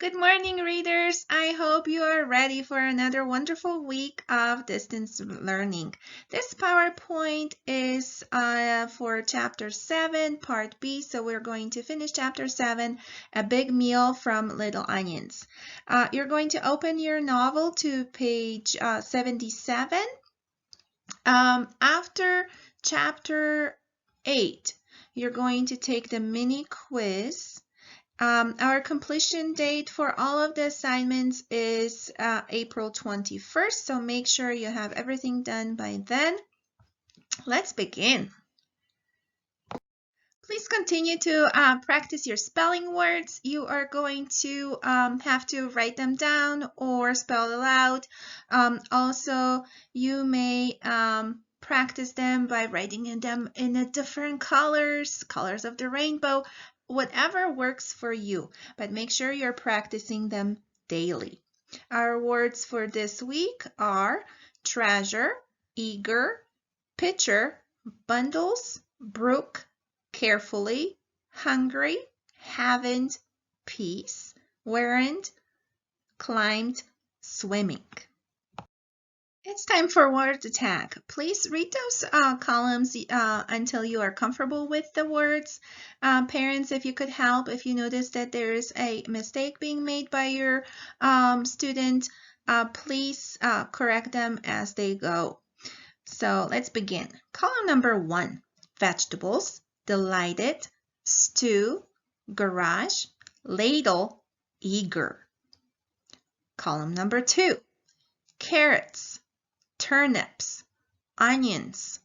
Good morning, readers. I hope you are ready for another wonderful week of distance learning. This PowerPoint is for Chapter 7, Part B, so we're going to finish Chapter 7, A Big Meal from Little Onions. You're going to open your novel to page 77. After Chapter 8, you're going to take the mini quiz. Our completion date for all of the assignments is April 21st, so make sure you have everything done by then. Let's begin. Please continue to practice your spelling words. You are going to have to write them down or spell aloud. Also, you may practice them by writing them in different colors of the rainbow. Whatever works for you, but make sure you're practicing them daily. Our words for this week are treasure, eager, pitcher, bundles, brook, carefully, hungry, haven't, peace, weren't, climbed, swimming. It's time for word attack. Please read those columns until you are comfortable with the words. Parents, if you could help, if you notice that there is a mistake being made by your student, please correct them as they go. So let's begin. Column number 1, vegetables, delighted, stew, garage, ladle, eager. Column number 2, carrots, turnips, onions,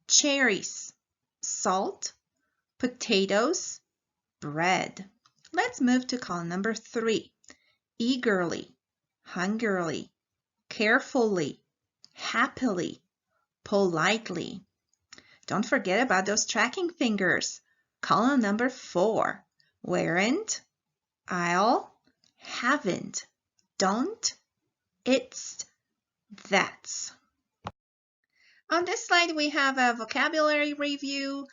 cherries, salt, potatoes, bread. Let's move to column number 3. Eagerly, hungrily, carefully, happily, politely. Don't forget about those tracking fingers. Column number 4. Weren't, I'll, haven't, don't, it's, that's. On this slide, we have a vocabulary review,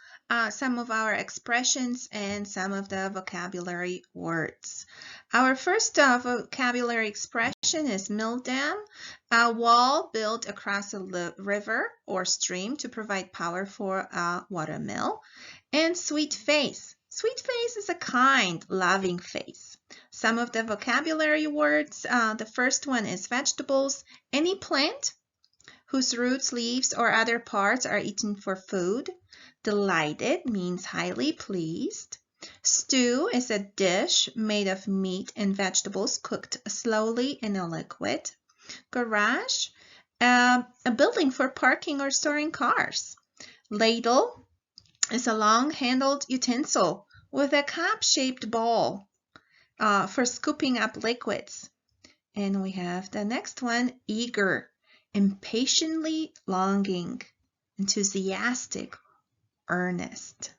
some of our expressions, and some of the vocabulary words. Our first vocabulary expression is mill dam, a wall built across a river or stream to provide power for a water mill. And sweet face. Sweet face is a kind, loving face. Some of the vocabulary words, the first one is vegetables, any plant whose roots, leaves, or other parts are eaten for food. Delighted means highly pleased. Stew is a dish made of meat and vegetables cooked slowly in a liquid. Garage, a building for parking or storing cars. Ladle is a long-handled utensil with a cup-shaped bowl for scooping up liquids. And we have the next one, eager. Impatiently longing, enthusiastic, earnest.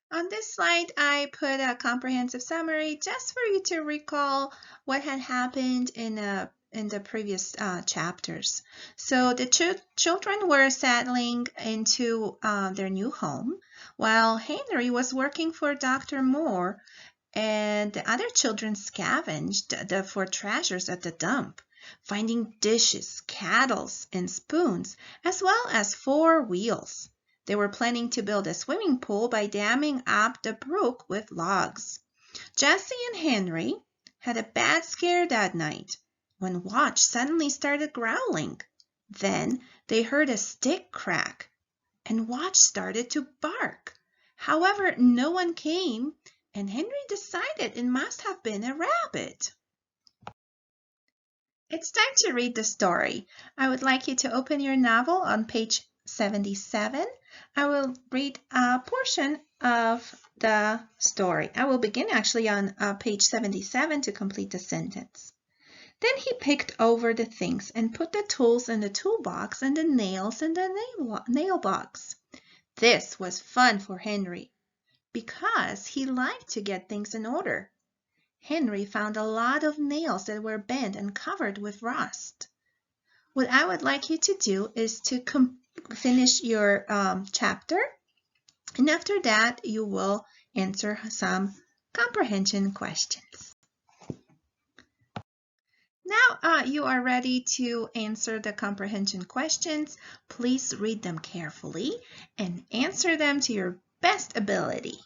On this slide, I put a comprehensive summary just for you to recall what had happened in the previous chapters. So the children were settling into their new home while Henry was working for Dr. Moore, and the other children scavenged for treasures at the dump, finding dishes, kettles, and spoons, as well as 4 wheels. They were planning to build a swimming pool by damming up the brook with logs. Jessie and Henry had a bad scare that night when Watch suddenly started growling. Then they heard a stick crack, and Watch started to bark. However, no one came, and Henry decided it must have been a rabbit. It's time to read the story. I would like you to open your novel on page 77. I will read a portion of the story. I will begin actually on page 77 to complete the sentence. Then he picked over the things and put the tools in the toolbox and the nails in the nail box. This was fun for Henry because he liked to get things in order. Henry found a lot of nails that were bent and covered with rust. What I would like you to do is to finish your chapter, and after that you will answer some comprehension questions. Now you are ready to answer the comprehension questions. Please read them carefully and answer them to your best ability.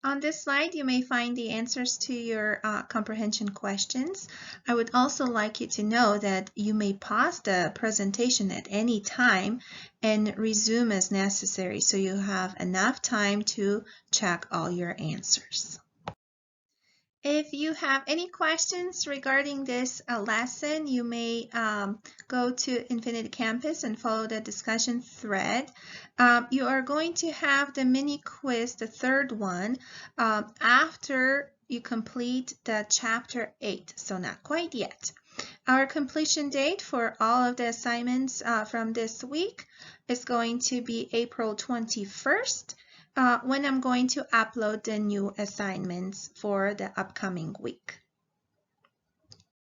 On this slide, you may find the answers to your comprehension questions. I would also like you to know that you may pause the presentation at any time and resume as necessary, so you have enough time to check all your answers. If you have any questions regarding this lesson, you may go to Infinity Campus and follow the discussion thread. You are going to have the mini quiz, the third one, after you complete the chapter 8, so not quite yet. Our completion date for all of the assignments from this week is going to be April 21st. When I'm going to upload the new assignments for the upcoming week.